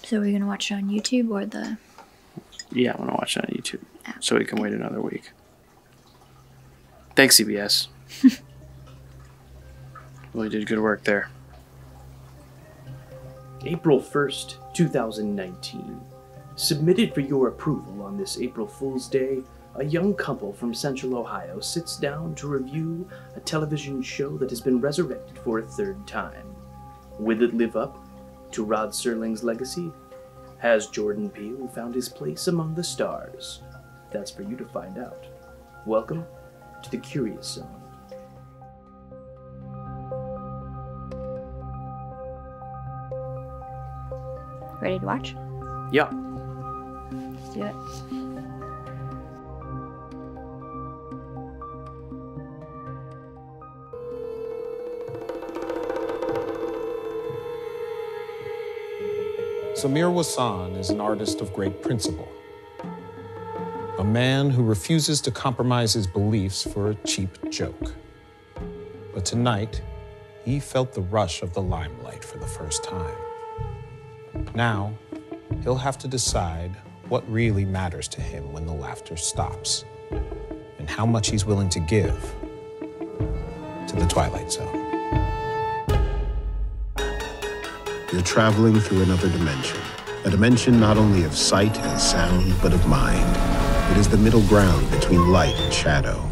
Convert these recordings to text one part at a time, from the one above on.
So are you gonna watch it on YouTube or the? Yeah, I'm gonna watch it on YouTube, so we can wait another week. Thanks, CBS. Really did good work there. April 1st, 2019. Submitted for your approval on this April Fool's Day, a young couple from Central Ohio sits down to review a television show that has been resurrected for a third time. Will it live up to Rod Serling's legacy? Has Jordan Peele found his place among the stars? That's for you to find out. Welcome to the Curious Zone. Ready to watch? Yeah. Let's do it. Samir Wassan is an artist of great principle. A man who refuses to compromise his beliefs for a cheap joke. But tonight, he felt the rush of the limelight for the first time. Now, he'll have to decide what really matters to him when the laughter stops, and how much he's willing to give to the Twilight Zone. You're traveling through another dimension. A dimension not only of sight and sound, but of mind. It is the middle ground between light and shadow,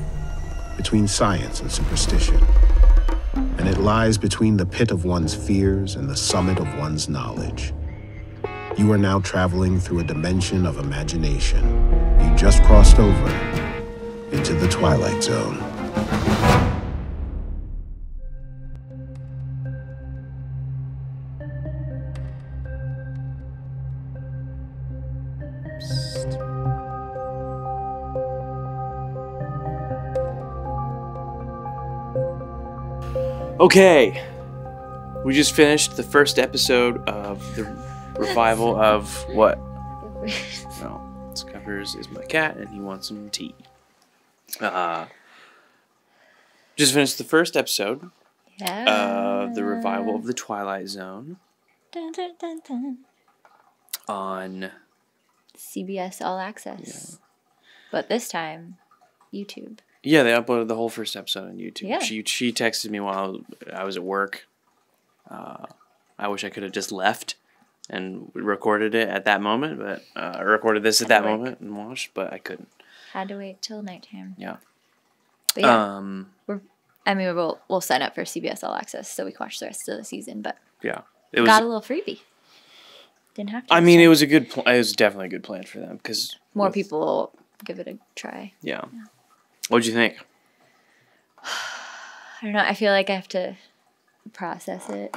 between science and superstition. And it lies between the pit of one's fears and the summit of one's knowledge. You are now traveling through a dimension of imagination. You just crossed over into the Twilight Zone. Okay. We just finished the first episode of the revival of what? No, Scuffers is my cat and he wants some tea. Just finished the first episode of the revival of the Twilight Zone. Dun, dun, dun, dun. On CBS All Access. Yeah. But this time, YouTube. Yeah, they uploaded the whole first episode on YouTube. Yeah. She texted me while I was at work. I wish I could have just left and recorded it at that moment, but I recorded this at that moment and watched, but I couldn't. Had to wait till nighttime. Yeah. But yeah, we'll sign up for CBS All Access so we can watch the rest of the season. But yeah, got a little freebie. Didn't have to. I mean, it was it was definitely a good plan for them because more people will give it a try. Yeah. What'd you think? I don't know. I feel like I have to process it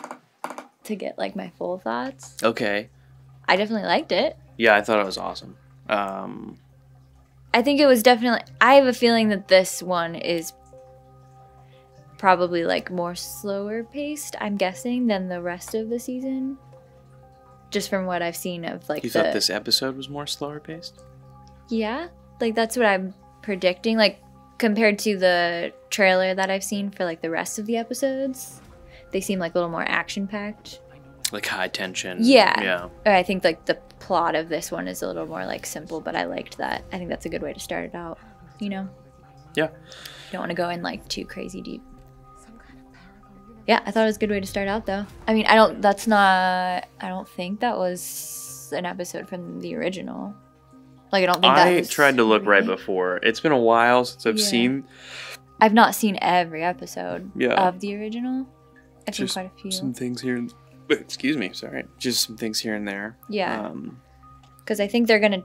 to get like my full thoughts. Okay. I definitely liked it. Yeah, I thought it was awesome. I think it was definitely. I have a feeling that this one is probably like more slower paced. I'm guessing than the rest of the season. Just from what I've seen of like. You thought this episode was more slower paced? Yeah, like that's what I'm predicting. Like compared to the trailer that I've seen for like the rest of the episodes, they seem like a little more action packed. Like high tension. Yeah. Yeah. Or I think like the plot of this one is a little more like simple, but I liked that. I think that's a good way to start it out. You know. Yeah. You don't want to go in like too crazy deep. Yeah, I thought it was a good way to start out, though. I mean, I don't think that was an episode from the original. Like, I don't think that was... I tried to look right before. It's been a while since I've seen... I've not seen every episode of the original. I've seen quite a few. Some things here... Excuse me, sorry. Just some things here and there. Yeah. Because I think they're going to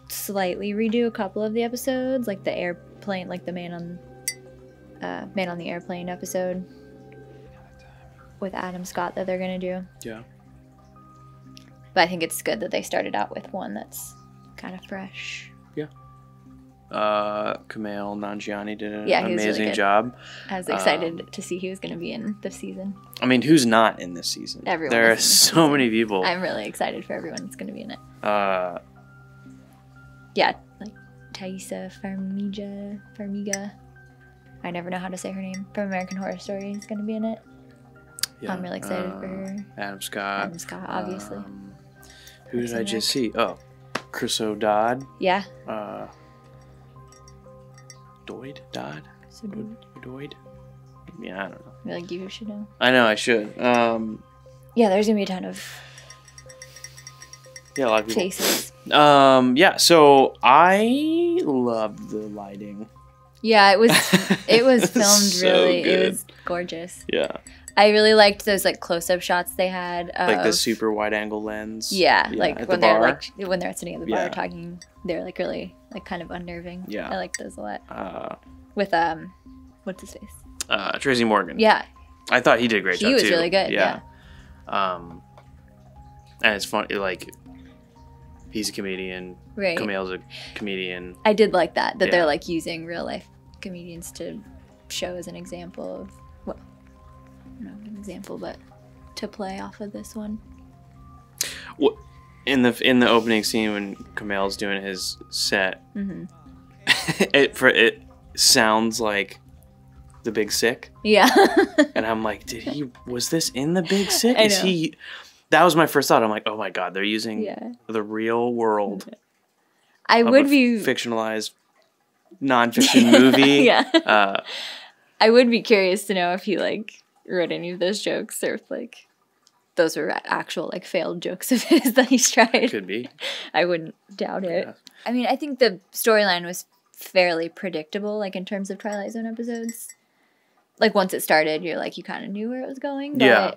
slightly redo a couple of the episodes. Like the airplane, like the Man on the Airplane episode. With Adam Scott that they're going to do. Yeah. But I think it's good that they started out with one that's kind of fresh. Yeah. Kumail Nanjiani did an amazing really job. I was excited to see he was going to be in this season. I mean, who's not in this season? Everyone. There are so many people. I'm really excited for everyone that's going to be in it. Yeah, like Taissa Farmiga. I never know how to say her name. From American Horror Story is going to be in it. Yeah, I'm really excited for her. Adam Scott. Adam Scott, obviously. Who did Parks I and just Rec. see? Oh, Chris O'Dodd. Yeah. Dodd? So do Doyd? Yeah, I don't know. we like you should know. I know I should. Yeah, there's gonna be a ton of Yeah, a lot of people. faces. Yeah, so I loved the lighting. Yeah, it was filmed So really. good. It was gorgeous. Yeah. I really liked those like close-up shots they had. Like the of- super wide angle lens. Yeah, like at when the they're bar. when they're sitting at the bar Yeah. talking, they're like really like kind of unnerving. Yeah. I like those a lot. With what's his face? Tracy Morgan. Yeah, I thought he did a great job he was too. really good. Yeah. And it's funny, like, he's a comedian. Right. Kumail's a comedian. I did like that Yeah. they're like using real life comedians to show as an example of not an example, but to play off of this one. What in the opening scene when Kumail's doing his set, it sounds like The Big Sick, Yeah. and I'm like, was this in The Big Sick? I Is know. he? That was my first thought. I'm like, oh my god, they're using Yeah. the real world I of would a be fictionalized nonfiction movie. Yeah. I would be curious to know if he like wrote any of those jokes or if like those were actual like failed jokes of his that he's tried. Could be. I wouldn't doubt it. Yeah. I mean, I think the storyline was fairly predictable, like in terms of Twilight Zone episodes. Like once it started, you're like you kind of knew where it was going. But Yeah.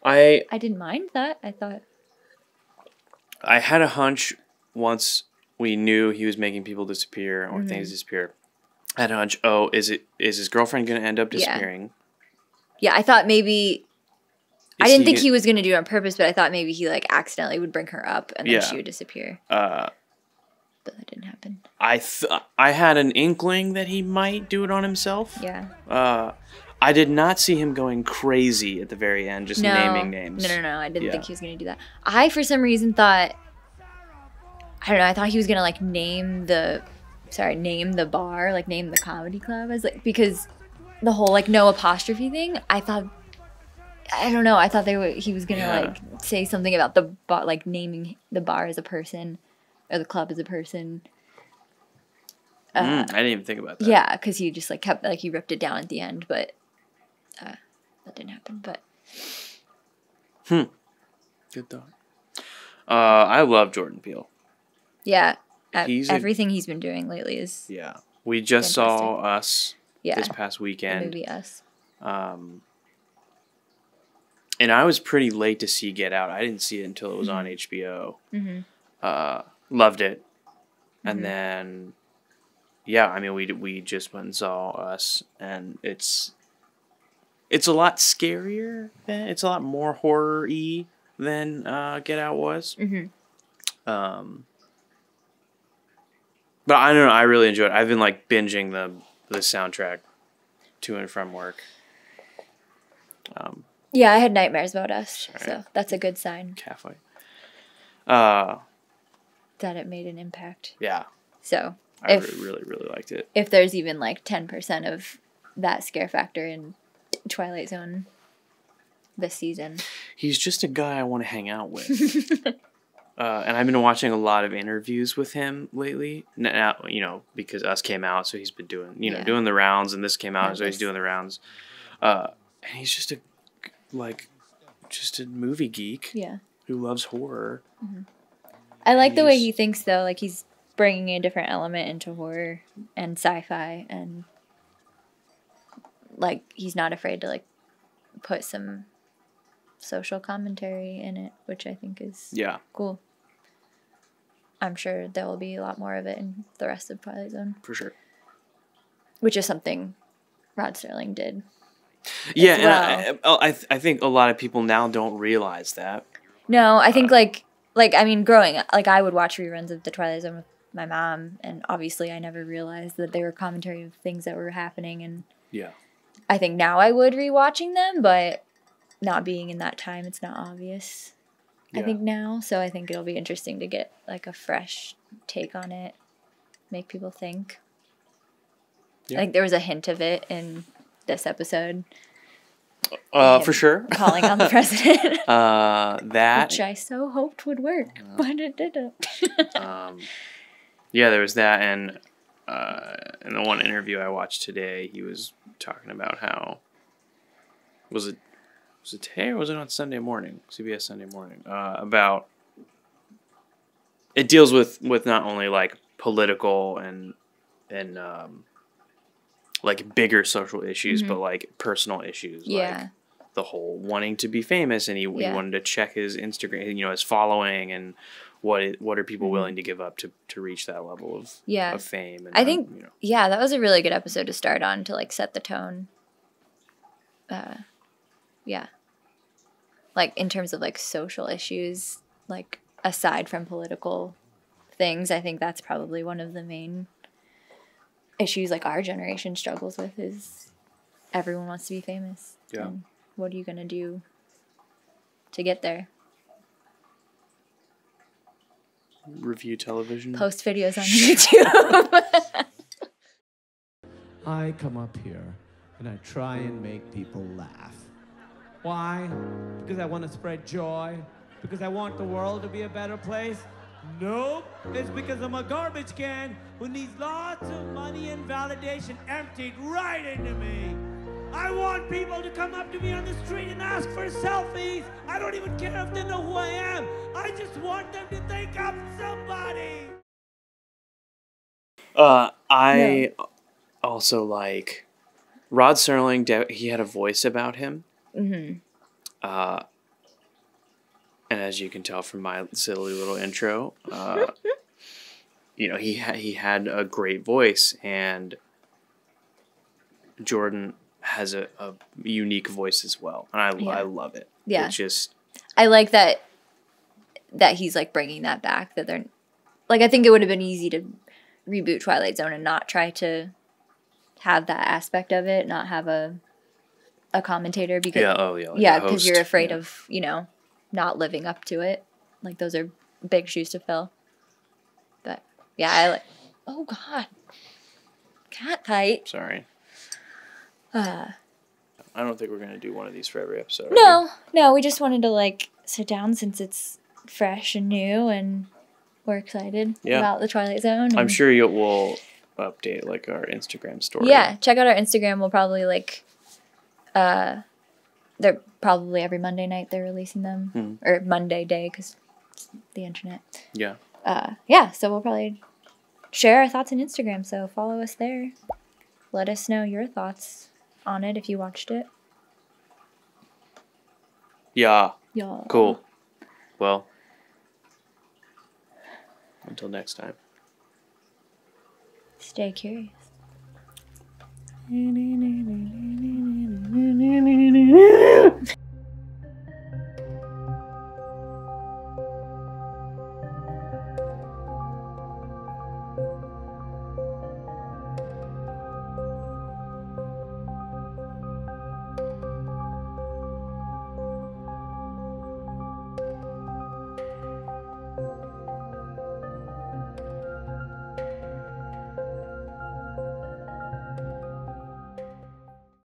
I didn't mind that. I thought. I had a hunch once we knew he was making people disappear or things disappear. I had a hunch. Oh, is his girlfriend going to end up disappearing? Yeah, I thought maybe. I Is didn't think gonna- he was going to do it on purpose, but I thought maybe he like accidentally would bring her up and then Yeah. she would disappear. Uh, But that didn't happen. I had an inkling that he might do it on himself. Yeah. I did not see him going crazy at the very end, just naming names. No. I didn't Yeah. think he was going to do that. I, for some reason, thought... I don't know. I thought he was going to, like, name the bar, like, name the comedy club. As like, because the whole, like, no apostrophe thing, I thought... I don't know. I thought he was going to, Yeah. like, say something about the bar, like, naming the bar as a person or the club as a person. I didn't even think about that. Yeah, because he just, like, kept... Like, he ripped it down at the end, but... that didn't happen, but... Good thought. I love Jordan Peele. Yeah, He's everything he's been doing lately is Yeah. We just saw Us this past the weekend. movie Us. And I was pretty late to see Get Out. I didn't see it until it was on HBO. Loved it. And then, yeah, I mean, we just went and saw Us, and it's a lot scarier. It's a lot more horror-y than Get Out was. But I don't know. I really enjoyed it. I've been like binging the soundtrack to and from work. Yeah, I had nightmares about Us, Sorry. so that's a good sign Halfway. that it made an impact. Yeah. So I if really liked it. if there's even like 10% of that scare factor in Twilight Zone this season, He's just a guy I want to hang out with. And I've been watching a lot of interviews with him lately. Now, because Us came out, so he's been doing, Yeah. doing the rounds, and this came out, Yeah, so he's this- doing the rounds. And he's just a movie geek yeah. who loves horror. I like the way He's- he thinks though. Like he's bringing a different element into horror and sci-fi, and like he's not afraid to like put some social commentary in it, which I think is Yeah. cool. I'm sure there will be a lot more of it in the rest of Twilight Zone, For sure. which is something Rod Serling did. Yeah, well. and I think a lot of people now don't realize that. No, I think like I mean, growing up, like I would watch reruns of the Twilight Zone with my mom, and obviously I never realized that they were commentary of things that were happening, and Yeah. I think now I would rewatching them, but not being in that time, it's not obvious. I Yeah. think now, so I think it'll be interesting to get like a fresh take on it, make people think. Yeah. I think there was a hint of it in this episode. For sure. Calling on the president. That. Which I so hoped would work, but it didn't. Yeah, there was that, and in the one interview I watched today, he was talking about how was it today or was it on Sunday morning? CBS Sunday morning. About it deals with not only like political and like bigger social issues, but like personal issues. Yeah. Like the whole wanting to be famous, and he wanted to check his Instagram, his following, and what are people willing to give up to reach that level of fame. And I think that was a really good episode to start on to like set the tone. Like in terms of like social issues, like aside from political things, I think that's probably one of the main issues like our generation struggles with is everyone wants to be famous. Yeah. And what are you going to do to get there? Review television. Post videos on YouTube. I come up here and I try and make people laugh. Why? Because I want to spread joy? Because I want the world to be a better place? Nope. It's because I'm a garbage can who needs lots of money and validation emptied right into me. I want people to come up to me on the street and ask for selfies. I don't even care if they know who I am. I just want them to think I'm somebody. I also like Rod Serling. He had a voice about him. Mm-hmm. And as you can tell from my silly little intro, he had a great voice, and Jordan has a unique voice as well, and I love it. Yeah, it's just I like that he's like bringing that back. That they're like, I think it would have been easy to reboot Twilight Zone and not try to have that aspect of it, not have a commentator because because you're afraid of not living up to it. Like those are big shoes to fill. But yeah, I like. Oh God, cat fight. Sorry. I don't think we're gonna do one of these for every episode. No, we just wanted to like sit down since it's fresh and new, and we're excited about the Twilight Zone. I'm sure we'll update like our Instagram story. Yeah, check out our Instagram. We'll probably like, they're probably every Monday night they're releasing them, or Monday day because it's the internet. Yeah. So we'll probably share our thoughts on Instagram. So follow us there. Let us know your thoughts on it if you watched it. Yeah. Yeah. Cool. Well, until next time. Stay curious.